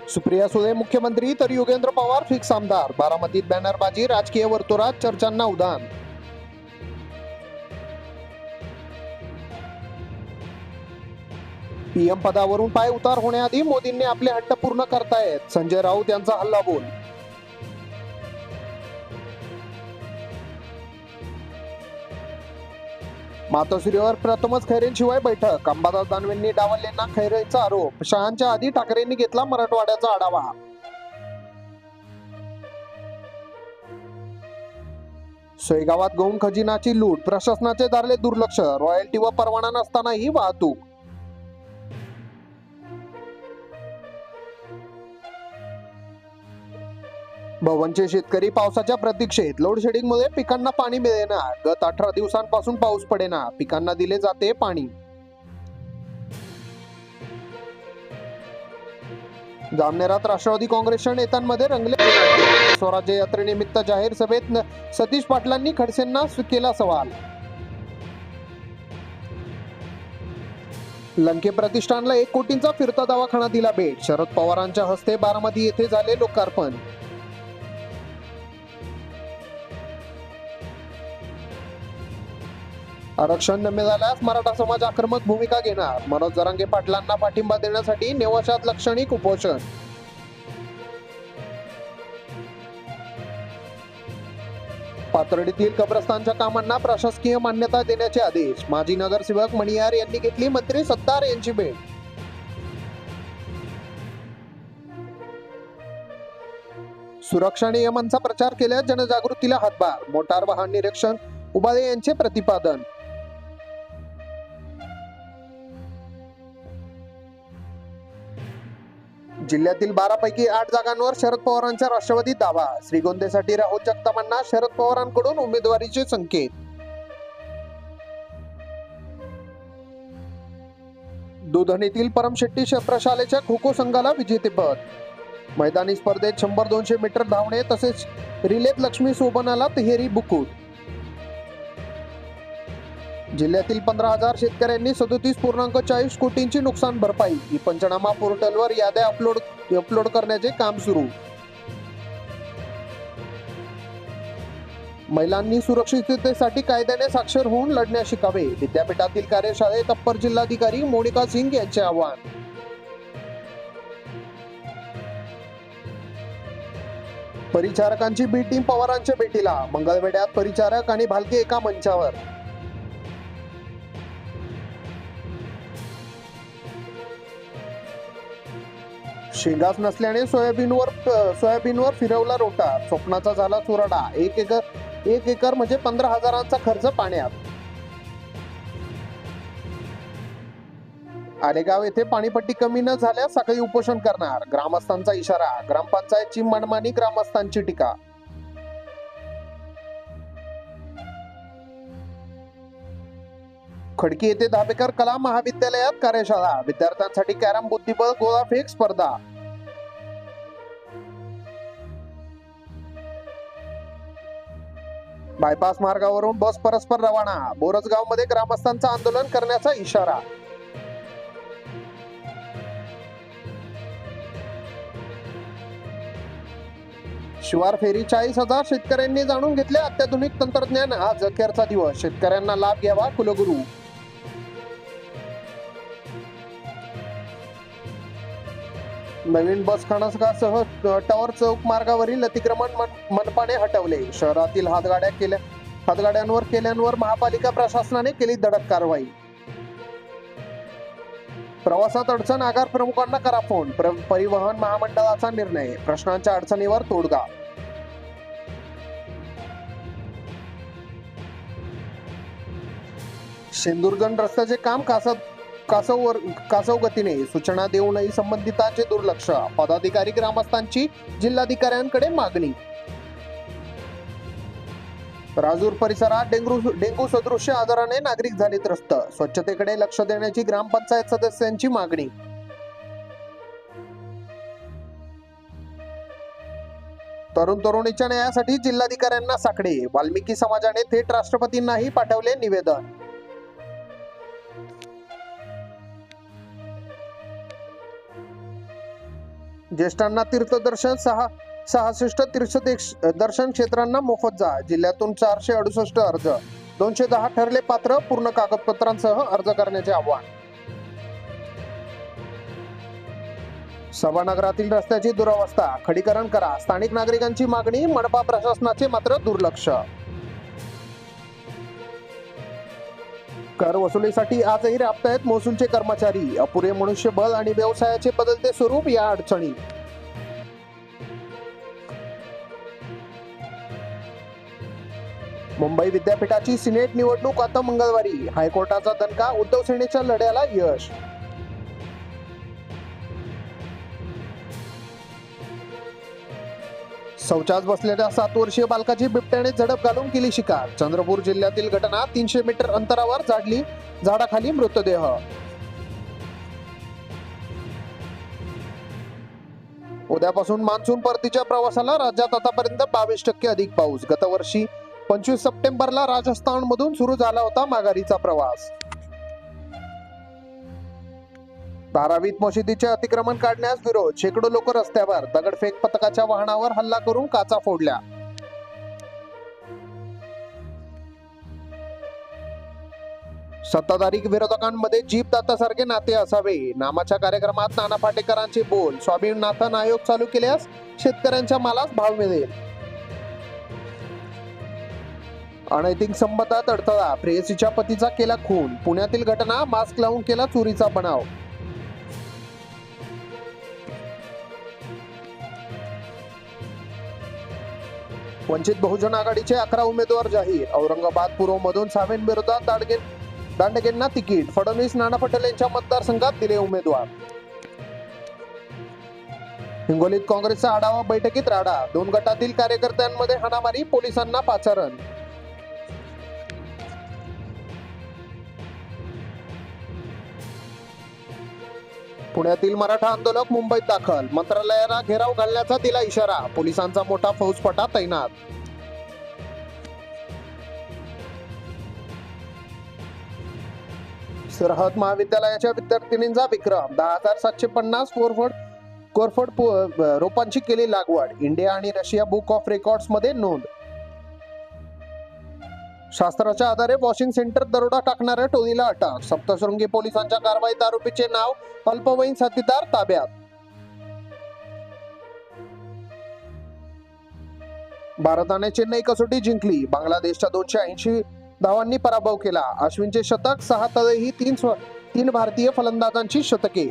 सुप्रिया सुळे मुख्यमंत्री तर योगेंद्र पवार फिक्स आमदार. बारामतीत बॅनरबाजी, राजकीय वर्तुळात चर्चांना उधाण. पीएम पदावरून पाय उतार होण्याआधी मोदींनी आपले हट्ट पूर्ण करतायत. संजय राऊत यांचा हल्लाबोल. मातोश्रीवर प्रथमच खैरेंशिवाय बैठक. अंबादास दानवेंनी डावललेंना खैरेंचा आरोप. शहांच्या आधी ठाकरेंनी घेतला मराठवाड्याचा आढावा. सोयगावात गौण खजिनाची लूट, प्रशासनाचे दारले दुर्लक्ष. रॉयल्टी व परवाना नसतानाही वाहतूक. भवनचे शेतकरी पावसाच्या प्रतीक्षेत. लोडशेडिंगमुळे पिकांना पाणी मिळेना. गत 18 दिवसांपासून पाऊस पडेना. पिकांना दिले जाते पाणी. जामनेरात राष्ट्रवादी काँग्रेसच्या नेत्यांमध्ये रंगले. स्वराज्य यात्रेनिमित्त जाहीर सभेत सतीश पाटलांनी खडसेंना केला सवाल. लंके प्रतिष्ठानला 1 कोटींचा फिरता दवाखाना दिला भेट. शरद पवारांच्या हस्ते बारामती येथे झाले लोकार्पण. आरक्षण न मिळाल्यास मराठा समाज आक्रमक भूमिका घेणार. मनोज जरांगे पाटलांना पाठिंबा देण्यासाठी नेवाशात लाक्षणिक उपोषण. पाथर्डीतील कब्रस्तानच्या कामांना प्रशासकीय मान्यता देण्याचे आदेश. माजी नगरसेवक मणियार यांनी घेतली मंत्री सत्तार यांची भेट. सुरक्षा नियमांचा प्रचार केल्यास जनजागृतीला हातभार. मोटार वाहन निरीक्षण उबाळे यांचे प्रतिपादन. जिल्ह्यातील 12 पैकी 8 जागांवर शरद पवारांच्या राष्ट्रवादीत दावा. श्रीगोंदेसाठी राहुल जगतापांना शरद पवारांकडून उमेदवारीचे संकेत. दुधणीतील परमशेट्टी प्रशालेच्या खो खो संघाला विजेतेपद. मैदानी स्पर्धेत 100-200 मीटर धावणे तसेच रिलेत लक्ष्मी सोबनाला तिहेरी बुकुट. जिल्ह्यातील 15,000 शेतकऱ्यांनी 37.40 कोटींची नुकसान भरपाई. ही पंचनामा पोर्टलवर याद्या अपलोड करण्याचे काम सुरू. महिलांनी सुरक्षिततेसाठी कायद्याने साक्षर होऊन लढण्यास शिकावे. विद्यापीठातील कार्यशाळेत अप्पर जिल्हाधिकारी मोनिका सिंग यांचे आवाहन. परिचारकांची बी टीम पवारांच्या भेटीला. मंगळवेढ्यात परिचारक आणि भालके एका मंचावर. शेंगाच नसल्याने सोयाबीनवर फिरवला रोटा. स्वप्नाचा झाला चुराडा. 1 एकर म्हणजे 15,000चा खर्च पाण्यात. आलेगाव येथे पाणीपट्टी कमी न झाल्यास सकाळी उपोषण करणार. ग्रामस्थांचा इशारा. ग्रामपंचायतची मनमानी, ग्रामस्थांची टीका. खडकी येथे धाबेकर कला महाविद्यालयात कार्यशाळा. विद्यार्थ्यांसाठी कॅरम, बुद्धिबळ, गोळाफेक स्पर्धा. बायपास मार्गावरून बस परस्पर रवाना. बोरसगाव मध्ये ग्रामस्थांचा आंदोलन करण्याचा इशारा. शिवार फेरी 40,000 शेतकऱ्यांनी जाणून घेतले अत्याधुनिक तंत्रज्ञान. आज अखेरचा दिवस. शेतकऱ्यांना लाभ घ्यावा कुलगुरू. नवीन बस स्थानकासह टॉवर चौक मार्गावरील अतिक्रमण मनपाने हटवले. शहरातील हातगाड्यांवर महापालिका प्रशासनाने केली धडक कारवाई. प्रवासात अडचण, आगार प्रमुखांना करा फोन. परिवहन महामंडळाचा निर्णय. प्रश्नांच्या अडचणीवर तोडगा. शेंदुरजण रस्त्याचे काम कासव गतीने. सूचना देऊनही संबंधितांचे दुर्लक्ष. पदाधिकारी ग्रामस्थांची जिल्हाधिकाऱ्यांकडे मागणी. राजूर परिसरात डेंग्यू सदृश्य आजाराने नागरिक झाले त्रस्त. स्वच्छतेकडे लक्ष देण्याची ग्रामपंचायत सदस्यांची मागणी. तरुणीच्या न्यायासाठी जिल्हाधिकाऱ्यांना साकडे. वाल्मिकी समाजाने थेट राष्ट्रपतींनाही पाठवले निवेदन. ज्येष्ठांना तीर्थदर्शन 66 तीर्थदर्शन क्षेत्रांना मोफत जा. जिल्ह्यातून 468 अर्ज, 210 ठरले पात्र. पूर्ण कागदपत्रांसह अर्ज करण्याचे आवाहन. सभानगरातील रस्त्याची दुरवस्था, खडीकरण करा. स्थानिक नागरिकांची मागणी, मनपा प्रशासनाचे मात्र दुर्लक्ष. कर वसुलीसाठी आजही राबतायत महसूलचे कर्मचारी. अपुरे मनुष्यबळ आणि व्यवसायाचे बदलते स्वरूप या अडचणी. मुंबई विद्यापीठाची सिनेट निवडणूक आता मंगळवारी. हायकोर्टाचा दणका, उद्धव सेनेच्या लढ्याला यश. शौचास बसलेल्या 7 वर्षीय बालकाची बिबट्याने झडप घालून केली शिकार. चंद्रपूर जिल्ह्यातील घटना. 300 मीटर अंतरावर झाडाखाली मृतदेह. उद्यापासून मान्सून परतीच्या प्रवासाला राज्यात आतापर्यंत 22% अधिक पाऊस. गतवर्षी 25 सप्टेंबरला राजस्थान मधून सुरू झाला होता माघारीचा प्रवास. धारावीत मशिदीचे अतिक्रमण काढण्यास विरोध. शेकडो लोक रस्त्यावर. दगडफेक पथकाच्या वाहनावर हल्ला करून काचा फोडल्या. सत्ताधारी विरोधकांमध्ये जीप दातासारखे नाते असावे. नामाच्या कार्यक्रमात नाना पाटेकरांचे बोल. स्वामीनाथन आयोग चालू केल्यास शेतकऱ्यांच्या मालास भाव मिळेल. अनैतिक संबंधात अडथळा. प्रेयसीच्या पतीचा केला खून. पुण्यातील घटना. मास्क लावून केला चोरीचा बनाव. वंचित बहुजन आघाडीचे 11 उमेदवार जाहीर. औरंगाबाद पूर्व मधून सावेंविरोधात दांडगेंना तिकीट. फडणवीस नाना पटेल यांच्या मतदारसंघात दिले उमेदवार. हिंगोलीत काँग्रेसचा आढावा बैठकीत राडा. 2 गटातील कार्यकर्त्यांमध्ये हाणामारी. पोलिसांना पाचारण. पुण्यातील मराठा आंदोलक मुंबईत दाखल. मंत्रालयाला घेराव घालण्याचा दिला इशारा. पोलिसांचा मोठा फौजफाटा तैनात. सरहद महाविद्यालयाच्या विद्यार्थिनींचा विक्रम. 10,750 कोरफड रोपांची केली लागवड. इंडिया आणि रशिया बुक ऑफ रेकॉर्ड्स मध्ये नोंद. शास्त्राच्या आधारे वॉशिंग सेंटर दरोडा टाकणाऱ्या टोळीला अटक. सप्तशृंगी पोलिसांच्या कारवाईत आरोपीचे नाव अल्पवयीन साथीदार ताब्यात. भारताने चेन्नई कसोटी जिंकली. बांगलादेशच्या 280 धावांनी पराभव केला. अश्विनचे शतक. 6 तळेही 3 भारतीय फलंदाजांची शतके.